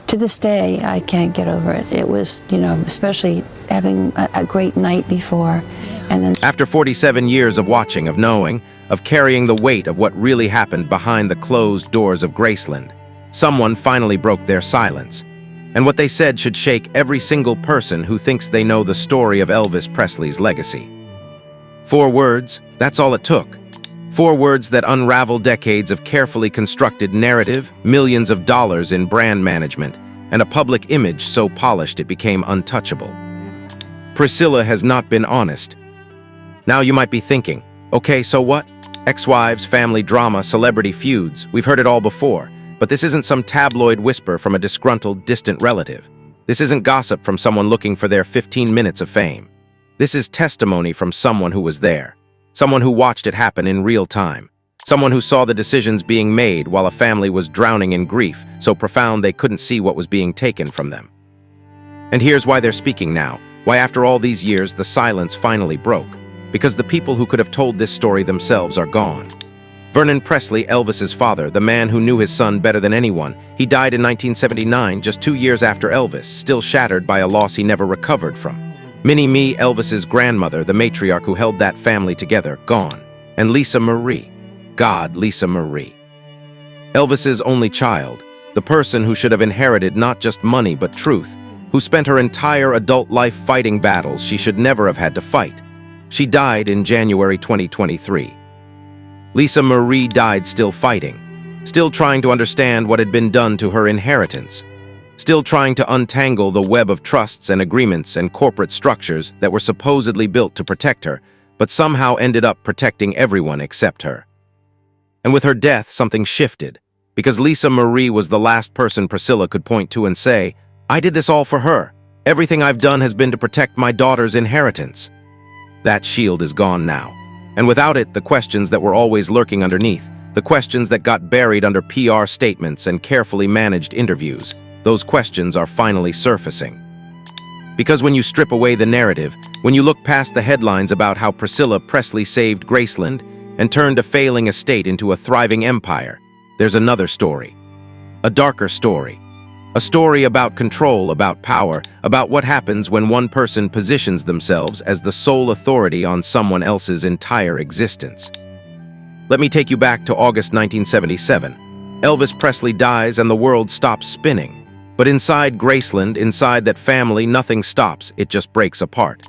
To this day, I can't get over it. It was, especially having a great night before, and then... After 47 years of watching, of knowing, of carrying the weight of what really happened behind the closed doors of Graceland, someone finally broke their silence. And what they said should shake every single person who thinks they know the story of Elvis Presley's legacy. 4 words, that's all it took. 4 words that unravel decades of carefully constructed narrative, millions of dollars in brand management, and a public image so polished it became untouchable. Priscilla has not been honest. Now you might be thinking, okay, so what? Ex-wives, family drama, celebrity feuds, we've heard it all before. But this isn't some tabloid whisper from a disgruntled, distant relative. This isn't gossip from someone looking for their 15 minutes of fame. This is testimony from someone who was there. Someone who watched it happen in real time. Someone who saw the decisions being made while a family was drowning in grief, so profound they couldn't see what was being taken from them. And here's why they're speaking now, why after all these years the silence finally broke. Because the people who could have told this story themselves are gone. Vernon Presley, Elvis's father, the man who knew his son better than anyone, he died in 1979, just 2 years after Elvis, still shattered by a loss he never recovered from. Minnie Mee, Elvis's grandmother, the matriarch who held that family together, gone. And Lisa Marie. God, Lisa Marie. Elvis's only child, the person who should have inherited not just money but truth, who spent her entire adult life fighting battles she should never have had to fight. She died in January 2023. Lisa Marie died still fighting, still trying to understand what had been done to her inheritance, still trying to untangle the web of trusts and agreements and corporate structures that were supposedly built to protect her, but somehow ended up protecting everyone except her. And with her death, something shifted, because Lisa Marie was the last person Priscilla could point to and say, "I did this all for her. Everything I've done has been to protect my daughter's inheritance." That shield is gone now. And without it, the questions that were always lurking underneath, the questions that got buried under PR statements and carefully managed interviews, those questions are finally surfacing. Because when you strip away the narrative, when you look past the headlines about how Priscilla Presley saved Graceland and turned a failing estate into a thriving empire, there's another story. A darker story. A story about control, about power, about what happens when one person positions themselves as the sole authority on someone else's entire existence. Let me take you back to August 1977. Elvis Presley dies and the world stops spinning. But inside Graceland, inside that family, nothing stops, it just breaks apart.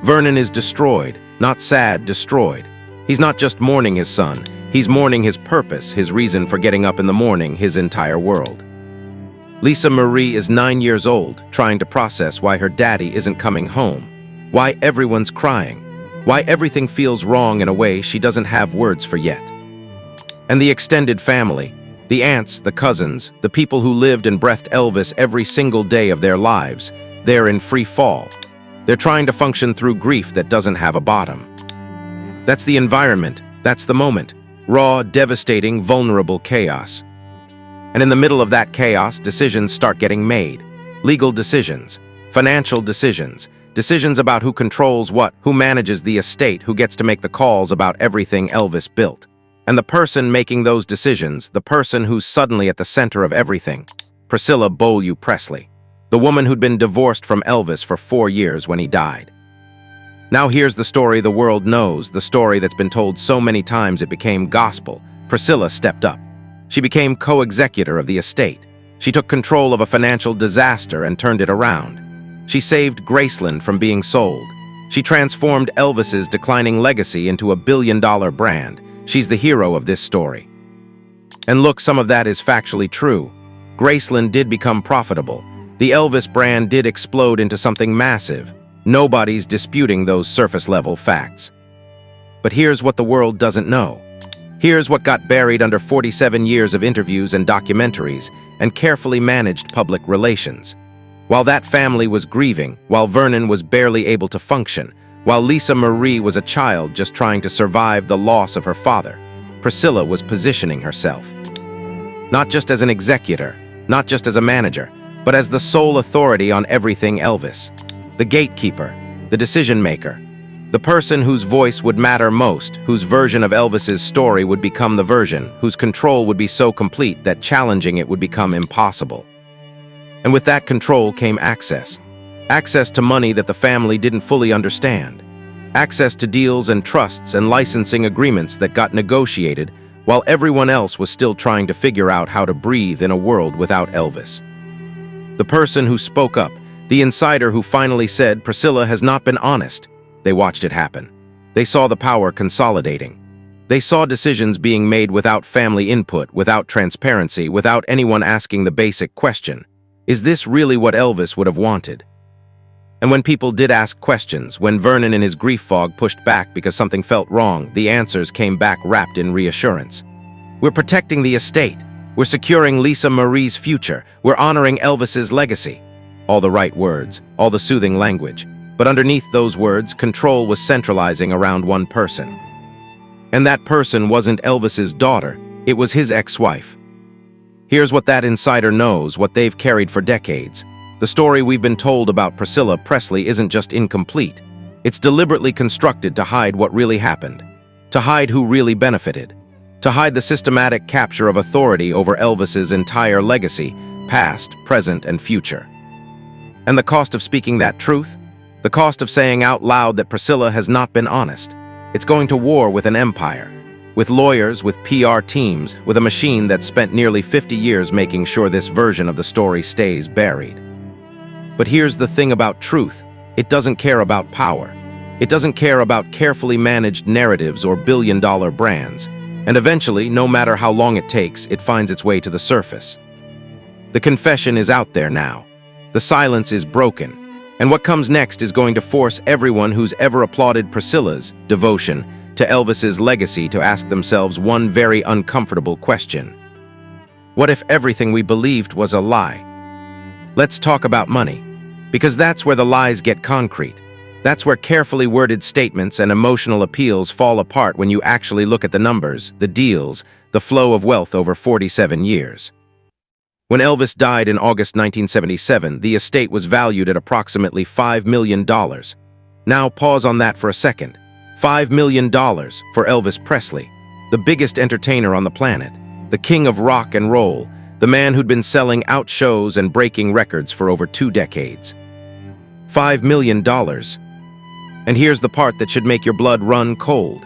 Vernon is destroyed, not sad, destroyed. He's not just mourning his son, he's mourning his purpose, his reason for getting up in the morning, his entire world. Lisa Marie is 9 years old, trying to process why her daddy isn't coming home, why everyone's crying, why everything feels wrong in a way she doesn't have words for yet. And the extended family, the aunts, the cousins, the people who lived and breathed Elvis every single day of their lives, they're in free fall. They're trying to function through grief that doesn't have a bottom. That's the environment, that's the moment, raw, devastating, vulnerable chaos. And in the middle of that chaos, decisions start getting made. Legal decisions, financial decisions, decisions about who controls what, who manages the estate, who gets to make the calls about everything Elvis built. And the person making those decisions, the person who's suddenly at the center of everything, Priscilla Presley, the woman who'd been divorced from Elvis for 4 years when he died. Now here's the story the world knows, the story that's been told so many times it became gospel. Priscilla stepped up. She became co-executor of the estate. She took control of a financial disaster and turned it around. She saved Graceland from being sold. She transformed Elvis's declining legacy into a billion-dollar brand. She's the hero of this story. And look, some of that is factually true. Graceland did become profitable. The Elvis brand did explode into something massive. Nobody's disputing those surface-level facts. But here's what the world doesn't know. Here's what got buried under 47 years of interviews and documentaries and carefully managed public relations. While that family was grieving, while Vernon was barely able to function, while Lisa Marie was a child just trying to survive the loss of her father, Priscilla was positioning herself. Not just as an executor, not just as a manager, but as the sole authority on everything Elvis. The gatekeeper, the decision-maker, the person whose voice would matter most, whose version of Elvis's story would become the version, whose control would be so complete that challenging it would become impossible. And with that control came access. Access to money that the family didn't fully understand. Access to deals and trusts and licensing agreements that got negotiated while everyone else was still trying to figure out how to breathe in a world without Elvis. The person who spoke up, the insider who finally said Priscilla has not been honest. They watched it happen. They saw the power consolidating. They saw decisions being made without family input, without transparency, without anyone asking the basic question: is this really what Elvis would have wanted? And when people did ask questions, when Vernon in his grief fog pushed back because something felt wrong, the answers came back wrapped in reassurance. We're protecting the estate. We're securing Lisa Marie's future. We're honoring Elvis's legacy. All the right words, all the soothing language. But underneath those words, control was centralizing around one person. And that person wasn't Elvis's daughter, it was his ex-wife. Here's what that insider knows, what they've carried for decades. The story we've been told about Priscilla Presley isn't just incomplete. It's deliberately constructed to hide what really happened, to hide who really benefited, to hide the systematic capture of authority over Elvis's entire legacy, past, present, and future. And the cost of speaking that truth? The cost of saying out loud that Priscilla has not been honest. It's going to war with an empire, with lawyers, with PR teams, with a machine that spent nearly 50 years making sure this version of the story stays buried. But here's the thing about truth. It doesn't care about power. It doesn't care about carefully managed narratives or billion-dollar brands. And eventually, no matter how long it takes, it finds its way to the surface. The confession is out there now. The silence is broken. And what comes next is going to force everyone who's ever applauded Priscilla's devotion to Elvis's legacy to ask themselves one very uncomfortable question. What if everything we believed was a lie? Let's talk about money, because that's where the lies get concrete. That's where carefully worded statements and emotional appeals fall apart when you actually look at the numbers, the deals, the flow of wealth over 47 years. When Elvis died in August 1977, the estate was valued at approximately $5 million. Now pause on that for a second. $5 million for Elvis Presley, the biggest entertainer on the planet, the king of rock and roll, the man who'd been selling out shows and breaking records for over 2 decades. $5 million. And here's the part that should make your blood run cold.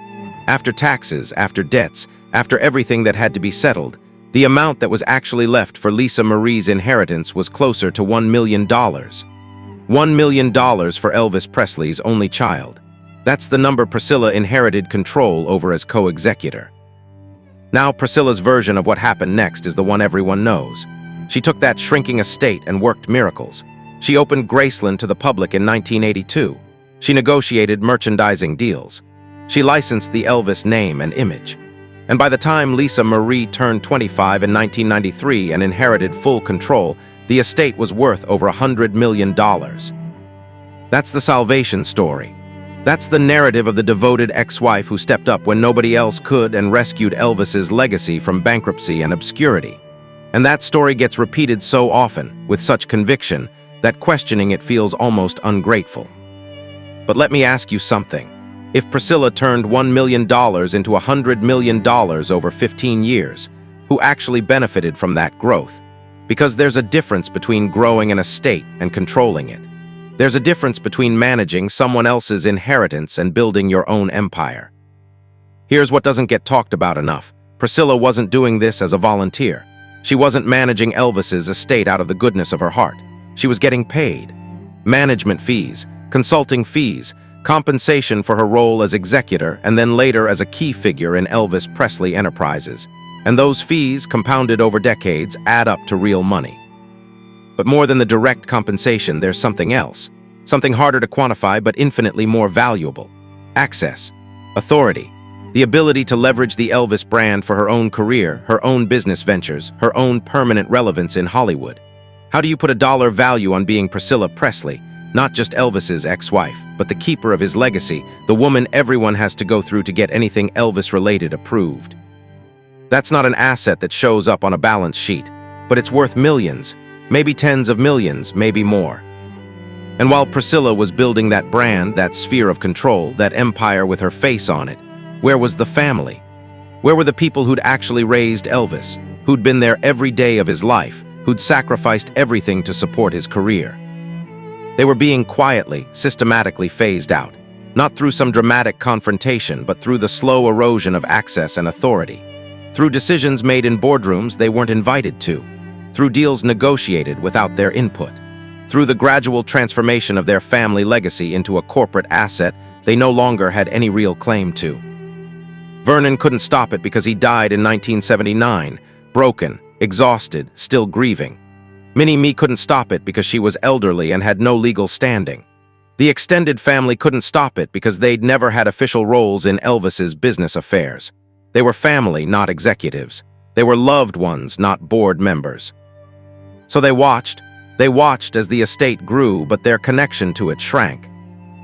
After taxes, after debts, after everything that had to be settled, the amount that was actually left for Lisa Marie's inheritance was closer to $1 million. $1 million for Elvis Presley's only child. That's the number Priscilla inherited control over as co-executor. Now Priscilla's version of what happened next is the one everyone knows. She took that shrinking estate and worked miracles. She opened Graceland to the public in 1982. She negotiated merchandising deals. She licensed the Elvis name and image. And by the time Lisa Marie turned 25 in 1993 and inherited full control, the estate was worth over $100 million. That's the salvation story. That's the narrative of the devoted ex-wife who stepped up when nobody else could and rescued Elvis's legacy from bankruptcy and obscurity. And that story gets repeated so often, with such conviction, that questioning it feels almost ungrateful. But let me ask you something. If Priscilla turned $1 million into $100 million over 15 years, who actually benefited from that growth? Because there's a difference between growing an estate and controlling it. There's a difference between managing someone else's inheritance and building your own empire. Here's what doesn't get talked about enough. Priscilla wasn't doing this as a volunteer. She wasn't managing Elvis's estate out of the goodness of her heart. She was getting paid. Management fees, consulting fees, compensation for her role as executor and then later as a key figure in Elvis Presley enterprises. And those fees, compounded over decades, add up to real money. But more than the direct compensation, there's something else. Something harder to quantify but infinitely more valuable. Access. Authority. The ability to leverage the Elvis brand for her own career, her own business ventures, her own permanent relevance in Hollywood. How do you put a dollar value on being Priscilla Presley, not just Elvis's ex-wife, but the keeper of his legacy, the woman everyone has to go through to get anything Elvis-related approved? That's not an asset that shows up on a balance sheet, but it's worth millions, maybe tens of millions, maybe more. And while Priscilla was building that brand, that sphere of control, that empire with her face on it, where was the family? Where were the people who'd actually raised Elvis, who'd been there every day of his life, who'd sacrificed everything to support his career. They were being quietly, systematically phased out, not through some dramatic confrontation, but through the slow erosion of access and authority, through decisions made in boardrooms they weren't invited to, through deals negotiated without their input, through the gradual transformation of their family legacy into a corporate asset they no longer had any real claim to. Vernon couldn't stop it because he died in 1979, broken, exhausted, still grieving. Minnie-Me couldn't stop it because she was elderly and had no legal standing. The extended family couldn't stop it because they'd never had official roles in Elvis's business affairs. They were family, not executives. They were loved ones, not board members. So they watched as the estate grew, but their connection to it shrank.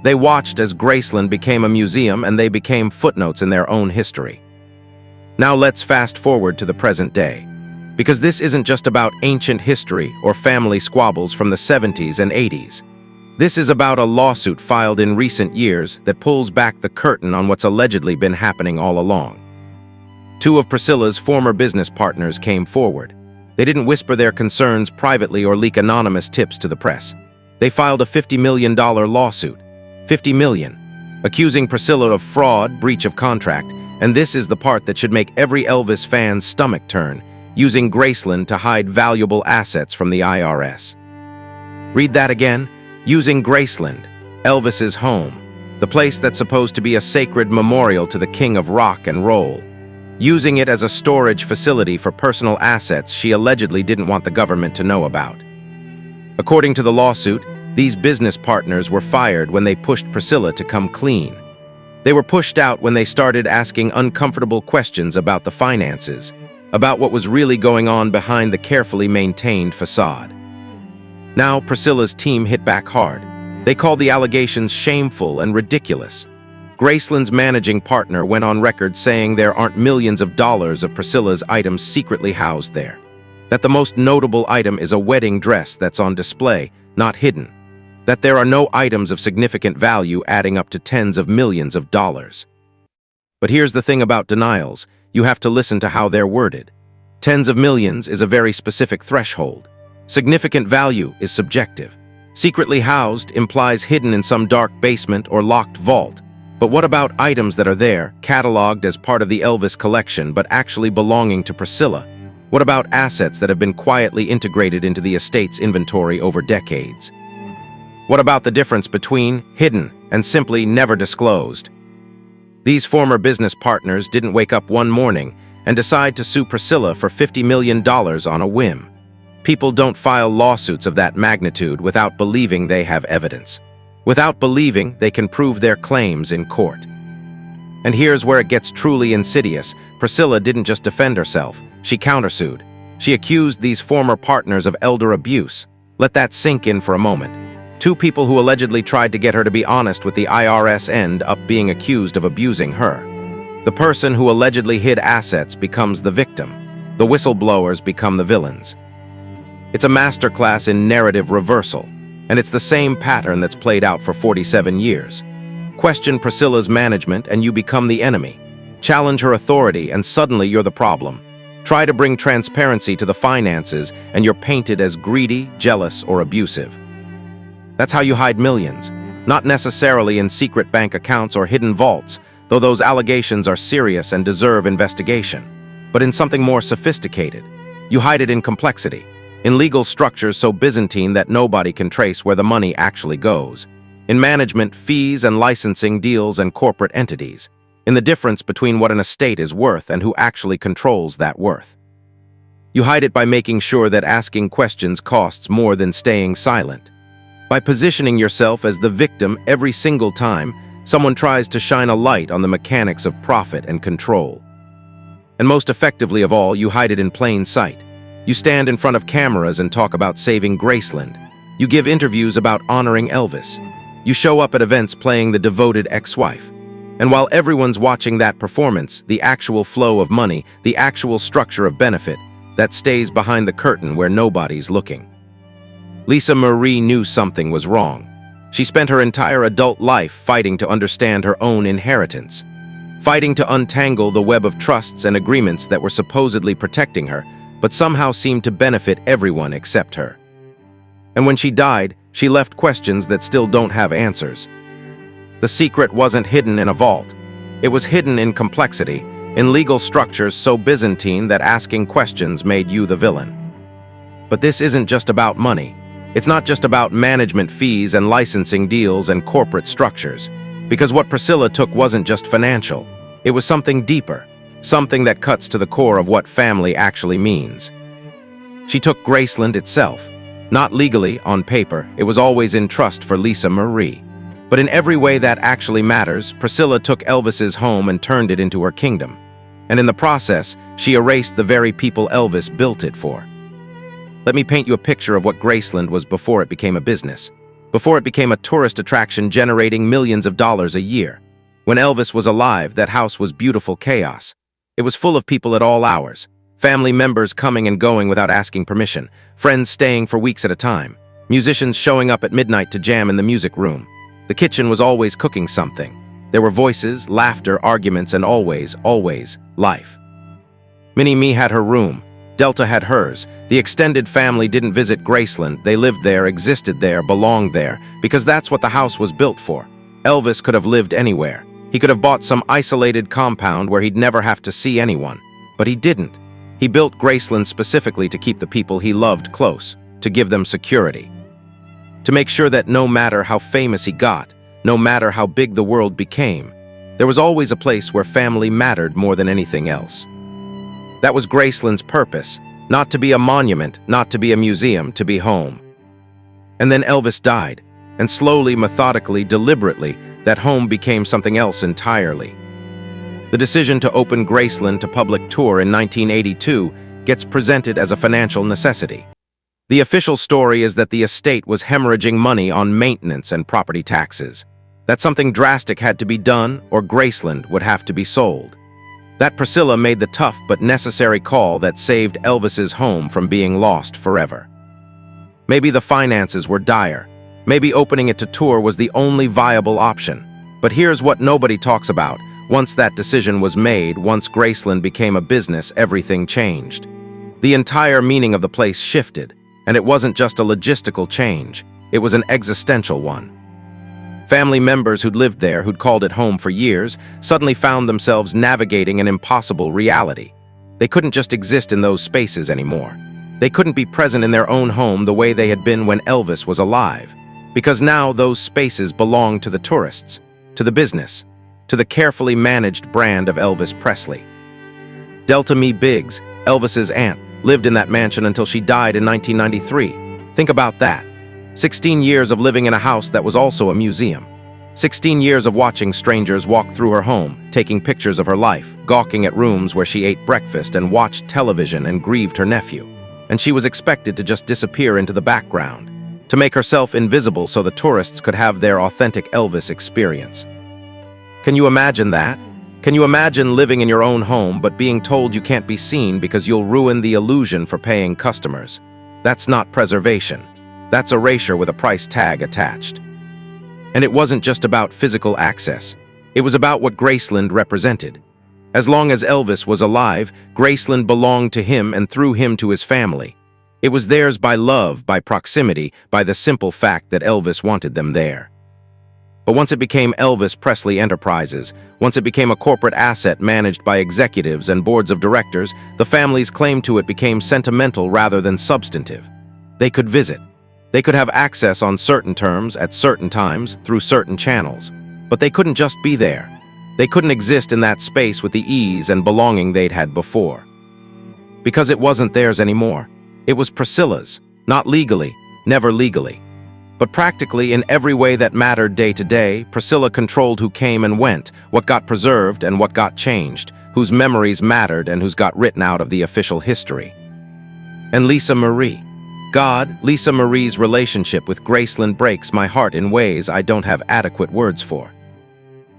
They watched as Graceland became a museum and they became footnotes in their own history. Now let's fast forward to the present day, because this isn't just about ancient history or family squabbles from the 70s and 80s. This is about a lawsuit filed in recent years that pulls back the curtain on what's allegedly been happening all along. Two of Priscilla's former business partners came forward. They didn't whisper their concerns privately or leak anonymous tips to the press. They filed a $50 million lawsuit, $50 million, accusing Priscilla of fraud, breach of contract, and this is the part that should make every Elvis fan's stomach turn, using Graceland to hide valuable assets from the IRS. Read that again. Using Graceland, Elvis's home, the place that's supposed to be a sacred memorial to the king of rock and roll. Using it as a storage facility for personal assets she allegedly didn't want the government to know about. According to the lawsuit, these business partners were fired when they pushed Priscilla to come clean. They were pushed out when they started asking uncomfortable questions about the finances, about what was really going on behind the carefully maintained facade. Now, Priscilla's team hit back hard. They called the allegations shameful and ridiculous. Graceland's managing partner went on record saying there aren't millions of dollars of Priscilla's items secretly housed there. That the most notable item is a wedding dress that's on display, not hidden. That there are no items of significant value adding up to tens of millions of dollars. But here's the thing about denials. You have to listen to how they're worded. Tens of millions is a very specific threshold. Significant value is subjective. Secretly housed implies hidden in some dark basement or locked vault. But what about items that are there, cataloged as part of the Elvis collection, but actually belonging to Priscilla? What about assets that have been quietly integrated into the estate's inventory over decades? What about the difference between hidden and simply never disclosed? These former business partners didn't wake up one morning and decide to sue Priscilla for $50 million on a whim. People don't file lawsuits of that magnitude without believing they have evidence, without believing they can prove their claims in court. And here's where it gets truly insidious. Priscilla didn't just defend herself, she countersued. She accused these former partners of elder abuse. Let that sink in for a moment. Two people who allegedly tried to get her to be honest with the IRS end up being accused of abusing her. The person who allegedly hid assets becomes the victim. The whistleblowers become the villains. It's a masterclass in narrative reversal, and it's the same pattern that's played out for 47 years. Question Priscilla's management and you become the enemy. Challenge her authority and suddenly you're the problem. Try to bring transparency to the finances and you're painted as greedy, jealous, or abusive. That's how you hide millions, not necessarily in secret bank accounts or hidden vaults, though those allegations are serious and deserve investigation, but in something more sophisticated. You hide it in complexity, in legal structures so Byzantine that nobody can trace where the money actually goes, in management, fees and licensing deals and corporate entities, in the difference between what an estate is worth and who actually controls that worth. You hide it by making sure that asking questions costs more than staying silent, by positioning yourself as the victim every single time someone tries to shine a light on the mechanics of profit and control. And most effectively of all, you hide it in plain sight. You stand in front of cameras and talk about saving Graceland. You give interviews about honoring Elvis. You show up at events playing the devoted ex-wife. And while everyone's watching that performance, the actual flow of money, the actual structure of benefit, that stays behind the curtain where nobody's looking. Lisa Marie knew something was wrong. She spent her entire adult life fighting to understand her own inheritance, fighting to untangle the web of trusts and agreements that were supposedly protecting her, but somehow seemed to benefit everyone except her. And when she died, she left questions that still don't have answers. The secret wasn't hidden in a vault. It was hidden in complexity, in legal structures so Byzantine that asking questions made you the villain. But this isn't just about money. It's not just about management fees and licensing deals and corporate structures. Because what Priscilla took wasn't just financial. It was something deeper, something that cuts to the core of what family actually means. She took Graceland itself. Not legally, on paper, it was always in trust for Lisa Marie. But in every way that actually matters, Priscilla took Elvis's home and turned it into her kingdom. And in the process, she erased the very people Elvis built it for. Let me paint you a picture of what Graceland was before it became a business. Before it became a tourist attraction generating millions of dollars a year. When Elvis was alive, that house was beautiful chaos. It was full of people at all hours. Family members coming and going without asking permission. Friends staying for weeks at a time. Musicians showing up at midnight to jam in the music room. The kitchen was always cooking something. There were voices, laughter, arguments, and always, always, life. Mini-Me had her room. Delta had hers. The extended family didn't visit Graceland. They lived there, existed there, belonged there, because that's what the house was built for. Elvis could have lived anywhere. He could have bought some isolated compound where he'd never have to see anyone. But he didn't. He built Graceland specifically to keep the people he loved close, to give them security. To make sure that no matter how famous he got, no matter how big the world became, there was always a place where family mattered more than anything else. That was Graceland's purpose, not to be a monument, not to be a museum, to be home. And then Elvis died, and slowly, methodically, deliberately, that home became something else entirely. The decision to open Graceland to public tour in 1982 gets presented as a financial necessity. The official story is that the estate was hemorrhaging money on maintenance and property taxes, that something drastic had to be done or Graceland would have to be sold. That Priscilla made the tough but necessary call that saved Elvis's home from being lost forever. Maybe the finances were dire. Maybe opening it to tour was the only viable option. But here's what nobody talks about. Once that decision was made, once Graceland became a business, everything changed. The entire meaning of the place shifted, and it wasn't just a logistical change. It was an existential one. Family members who'd lived there, who'd called it home for years, suddenly found themselves navigating an impossible reality. They couldn't just exist in those spaces anymore. They couldn't be present in their own home the way they had been when Elvis was alive, because now those spaces belonged to the tourists, to the business, to the carefully managed brand of Elvis Presley. Delta Mee Biggs, Elvis's aunt, lived in that mansion until she died in 1993. Think about that. 16 years of living in a house that was also a museum. 16 years of watching strangers walk through her home, taking pictures of her life, gawking at rooms where she ate breakfast and watched television and grieved her nephew. And she was expected to just disappear into the background, to make herself invisible so the tourists could have their authentic Elvis experience. Can you imagine that? Can you imagine living in your own home but being told you can't be seen because you'll ruin the illusion for paying customers? That's not preservation. That's erasure with a price tag attached. And it wasn't just about physical access. It was about what Graceland represented. As long as Elvis was alive, Graceland belonged to him and through him to his family. It was theirs by love, by proximity, by the simple fact that Elvis wanted them there. But once it became Elvis Presley Enterprises, once it became a corporate asset managed by executives and boards of directors, the family's claim to it became sentimental rather than substantive. They could visit. They could have access on certain terms, at certain times, through certain channels. But they couldn't just be there. They couldn't exist in that space with the ease and belonging they'd had before. Because it wasn't theirs anymore. It was Priscilla's, not legally, never legally. But practically in every way that mattered day to day, Priscilla controlled who came and went, what got preserved and what got changed, whose memories mattered and whose got written out of the official history. And Lisa Marie. God, Lisa Marie's relationship with Graceland breaks my heart in ways I don't have adequate words for.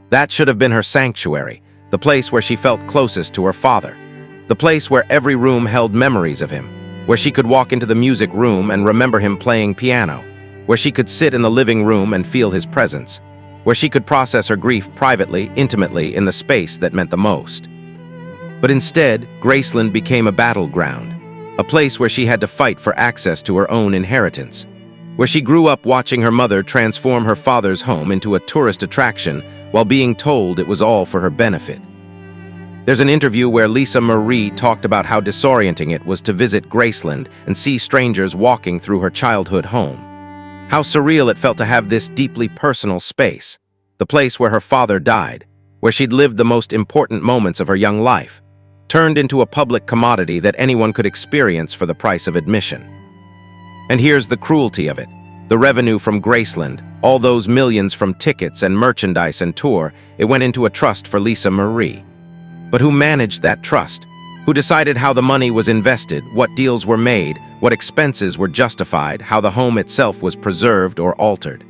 That should have been her sanctuary, the place where she felt closest to her father, the place where every room held memories of him, where she could walk into the music room and remember him playing piano, where she could sit in the living room and feel his presence, where she could process her grief privately, intimately, in the space that meant the most. But instead, Graceland became a battleground. a place where she had to fight for access to her own inheritance, where she grew up watching her mother transform her father's home into a tourist attraction while being told it was all for her benefit. There's an interview where Lisa Marie talked about how disorienting it was to visit Graceland and see strangers walking through her childhood home. How surreal it felt to have this deeply personal space, the place where her father died, where she'd lived the most important moments of her young life, turned into a public commodity that anyone could experience for the price of admission. And here's the cruelty of it. The revenue from Graceland, all those millions from tickets and merchandise and tour, it went into a trust for Lisa Marie. But who managed that trust? Who decided how the money was invested, what deals were made, what expenses were justified, how the home itself was preserved or altered?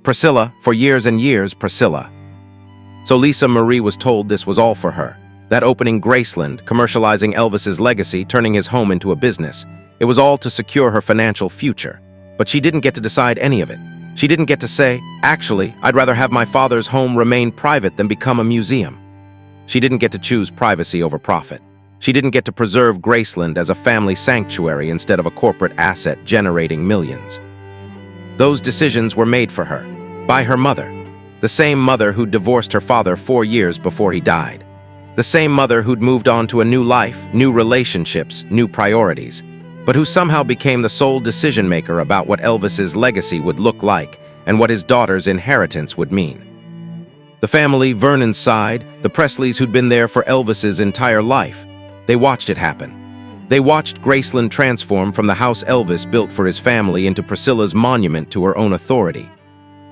Priscilla, for years and years, Priscilla. So Lisa Marie was told this was all for her. That opening Graceland, commercializing Elvis's legacy, turning his home into a business. It was all to secure her financial future. But she didn't get to decide any of it. She didn't get to say, actually, I'd rather have my father's home remain private than become a museum. She didn't get to choose privacy over profit. She didn't get to preserve Graceland as a family sanctuary instead of a corporate asset generating millions. Those decisions were made for her, by her mother, the same mother who'd divorced her father 4 years before he died, the same mother who'd moved on to a new life, new relationships, new priorities, but who somehow became the sole decision-maker about what Elvis's legacy would look like and what his daughter's inheritance would mean. The family, Vernon's side, the Presleys who'd been there for Elvis's entire life, they watched it happen. They watched Graceland transform from the house Elvis built for his family into Priscilla's monument to her own authority.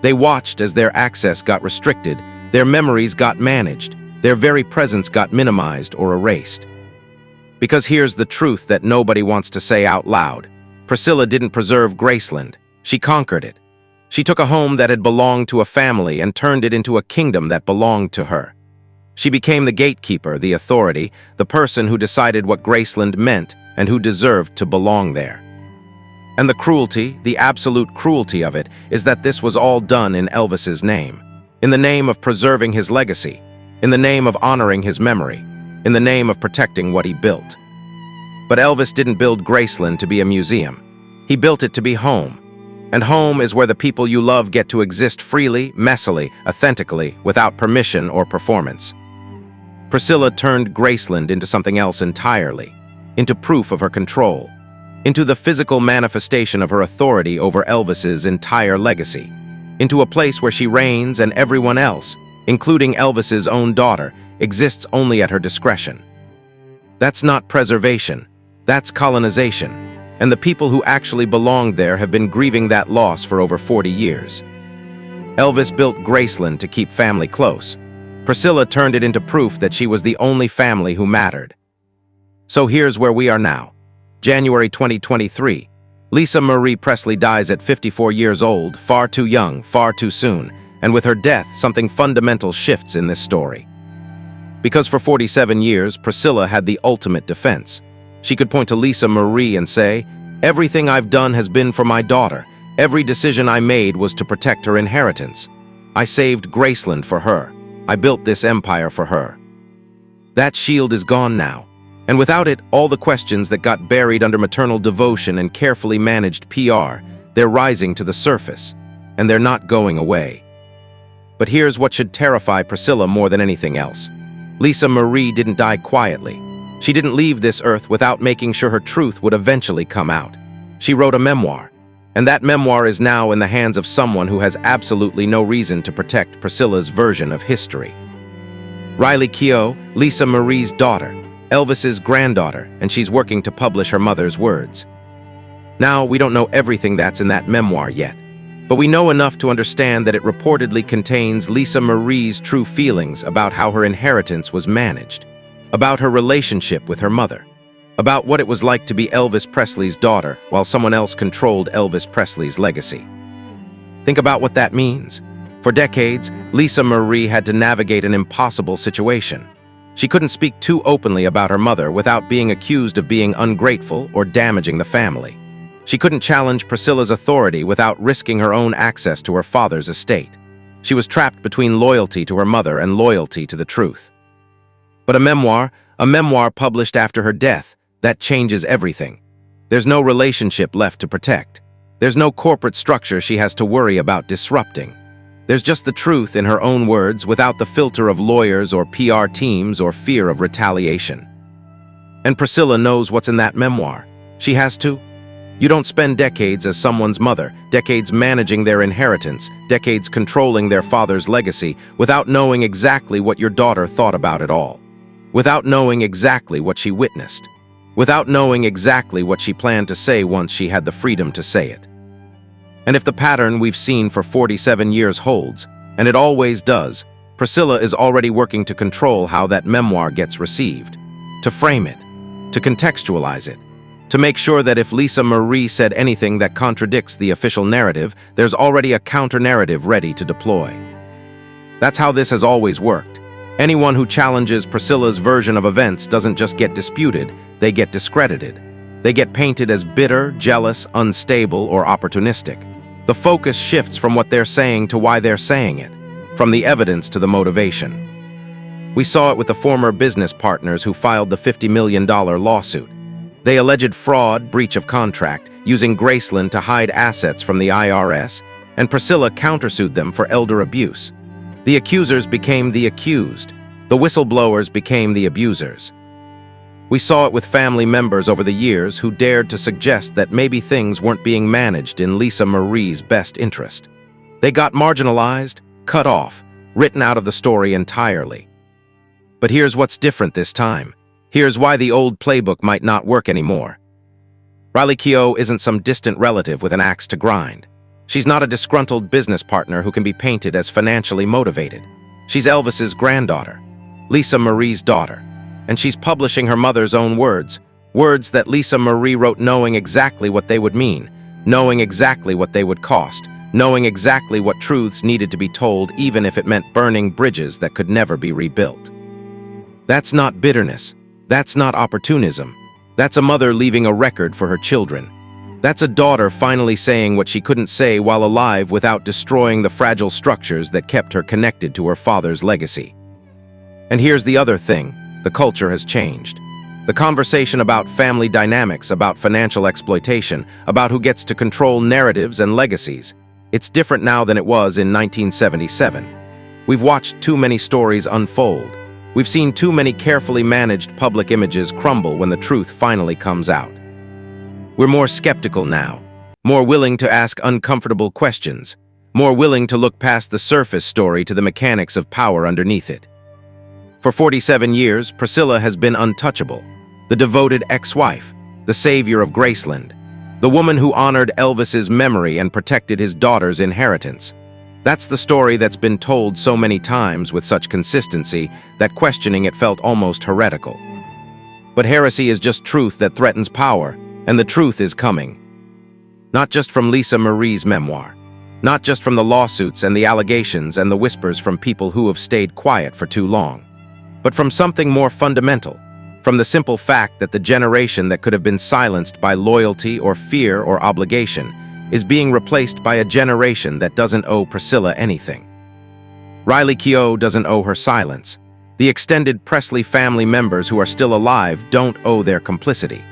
They watched as their access got restricted, their memories got managed, their very presence got minimized or erased. Because here's the truth that nobody wants to say out loud. Priscilla didn't preserve Graceland. She conquered it. She took a home that had belonged to a family and turned it into a kingdom that belonged to her. She became the gatekeeper, the authority, the person who decided what Graceland meant and who deserved to belong there. And the cruelty, the absolute cruelty of it, is that this was all done in Elvis's name, in the name of preserving his legacy, in the name of honoring his memory, in the name of protecting what he built. But Elvis didn't build Graceland to be a museum. He built it to be home. And home is where the people you love get to exist freely, messily, authentically, without permission or performance. Priscilla turned Graceland into something else entirely, into proof of her control, into the physical manifestation of her authority over Elvis's entire legacy, into a place where she reigns and everyone else, including Elvis's own daughter, exists only at her discretion. That's not preservation, that's colonization, and the people who actually belonged there have been grieving that loss for over 40 years. Elvis built Graceland to keep family close. Priscilla turned it into proof that she was the only family who mattered. So here's where we are now. January 2023. Lisa Marie Presley dies at 54 years old, far too young, far too soon, and with her death, something fundamental shifts in this story. Because for 47 years, Priscilla had the ultimate defense. She could point to Lisa Marie and say, "Everything I've done has been for my daughter. Every decision I made was to protect her inheritance. I saved Graceland for her. I built this empire for her." That shield is gone now. And without it, all the questions that got buried under maternal devotion and carefully managed PR, they're rising to the surface, and they're not going away. But here's what should terrify Priscilla more than anything else. Lisa Marie didn't die quietly. She didn't leave this earth without making sure her truth would eventually come out. She wrote a memoir, and that memoir is now in the hands of someone who has absolutely no reason to protect Priscilla's version of history. Riley Keough, Lisa Marie's daughter, Elvis's granddaughter, and she's working to publish her mother's words. Now, we don't know everything that's in that memoir yet, but we know enough to understand that it reportedly contains Lisa Marie's true feelings about how her inheritance was managed, about her relationship with her mother, about what it was like to be Elvis Presley's daughter while someone else controlled Elvis Presley's legacy. Think about what that means. For decades, Lisa Marie had to navigate an impossible situation. She couldn't speak too openly about her mother without being accused of being ungrateful or damaging the family. She couldn't challenge Priscilla's authority without risking her own access to her father's estate. She was trapped between loyalty to her mother and loyalty to the truth. But a memoir published after her death, That changes everything. There's no relationship left to protect. There's no corporate structure she has to worry about disrupting. There's just the truth in her own words without the filter of lawyers or PR teams or fear of retaliation. And Priscilla knows what's in that memoir. She has to. You don't spend decades as someone's mother, decades managing their inheritance, decades controlling their father's legacy, without knowing exactly what your daughter thought about it all. Without knowing exactly what she witnessed. Without knowing exactly what she planned to say once she had the freedom to say it. And if the pattern we've seen for 47 years holds, and it always does, Priscilla is already working to control how that memoir gets received, to frame it, to contextualize it, to make sure that if Lisa Marie said anything that contradicts the official narrative, there's already a counter-narrative ready to deploy. That's how this has always worked. Anyone who challenges Priscilla's version of events doesn't just get disputed, they get discredited. They get painted as bitter, jealous, unstable, or opportunistic. The focus shifts from what they're saying to why they're saying it, from the evidence to the motivation. We saw it with the former business partners who filed the $50 million lawsuit. They alleged fraud, breach of contract, using Graceland to hide assets from the IRS, and Priscilla countersued them for elder abuse. The accusers became the accused. The whistleblowers became the abusers. We saw it with family members over the years who dared to suggest that maybe things weren't being managed in Lisa Marie's best interest. They got marginalized, cut off, written out of the story entirely. But here's what's different this time. Here's why the old playbook might not work anymore. Riley Keough isn't some distant relative with an axe to grind. She's not a disgruntled business partner who can be painted as financially motivated. She's Elvis's granddaughter, Lisa Marie's daughter, and she's publishing her mother's own words, words that Lisa Marie wrote knowing exactly what they would mean, knowing exactly what they would cost, knowing exactly what truths needed to be told even if it meant burning bridges that could never be rebuilt. That's not bitterness. That's not opportunism. That's a mother leaving a record for her children. That's a daughter finally saying what she couldn't say while alive without destroying the fragile structures that kept her connected to her father's legacy. And here's the other thing, the culture has changed. The conversation about family dynamics, about financial exploitation, about who gets to control narratives and legacies, it's different now than it was in 1977. We've watched too many stories unfold. We've seen too many carefully managed public images crumble when the truth finally comes out. We're more skeptical now, more willing to ask uncomfortable questions, more willing to look past the surface story to the mechanics of power underneath it. For 47 years, Priscilla has been untouchable, the devoted ex-wife, the savior of Graceland, the woman who honored Elvis's memory and protected his daughter's inheritance. That's the story that's been told so many times with such consistency that questioning it felt almost heretical. But heresy is just truth that threatens power, and the truth is coming. Not just from Lisa Marie's memoir, not just from the lawsuits and the allegations and the whispers from people who have stayed quiet for too long, but from something more fundamental, from the simple fact that the generation that could have been silenced by loyalty or fear or obligation is being replaced by a generation that doesn't owe Priscilla anything. Riley Keough doesn't owe her silence. The extended Presley family members who are still alive don't owe their complicity.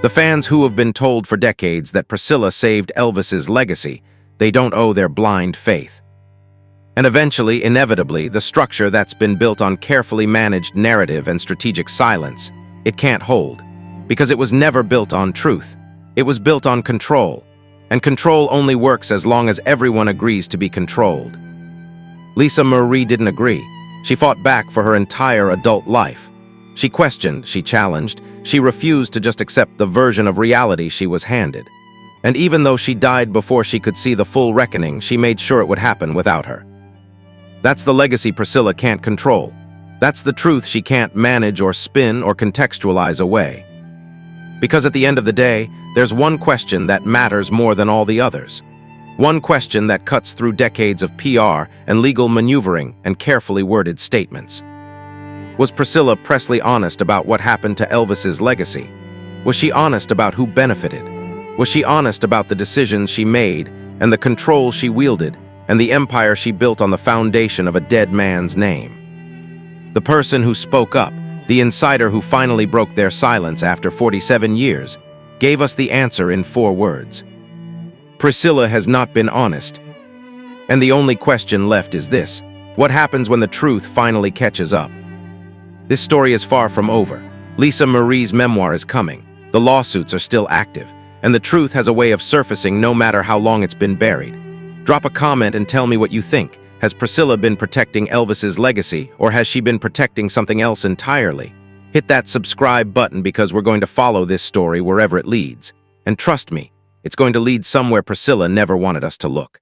The fans who have been told for decades that Priscilla saved Elvis's legacy, they don't owe their blind faith. And eventually, inevitably, the structure that's been built on carefully managed narrative and strategic silence, it can't hold. Because it was never built on truth. It was built on control. And control only works as long as everyone agrees to be controlled. Lisa Marie didn't agree. She fought back for her entire adult life. She questioned, she challenged, she refused to just accept the version of reality she was handed. And even though she died before she could see the full reckoning, she made sure it would happen without her. That's the legacy Priscilla can't control. That's the truth she can't manage or spin or contextualize away. Because at the end of the day, there's one question that matters more than all the others. One question that cuts through decades of PR and legal maneuvering and carefully worded statements. Was Priscilla Presley honest about what happened to Elvis's legacy? Was she honest about who benefited? Was she honest about the decisions she made and the control she wielded and the empire she built on the foundation of a dead man's name? The person who spoke up, The insider who finally broke their silence after 47 years gave us the answer in 4 words. Priscilla has not been honest. And the only question left is this: what happens when the truth finally catches up? This story is far from over. Lisa Marie's memoir is coming. The lawsuits are still active, and the truth has a way of surfacing no matter how long it's been buried. Drop a comment and tell me what you think. Has Priscilla been protecting Elvis's legacy, or has she been protecting something else entirely? Hit that subscribe button because we're going to follow this story wherever it leads. And trust me, it's going to lead somewhere Priscilla never wanted us to look.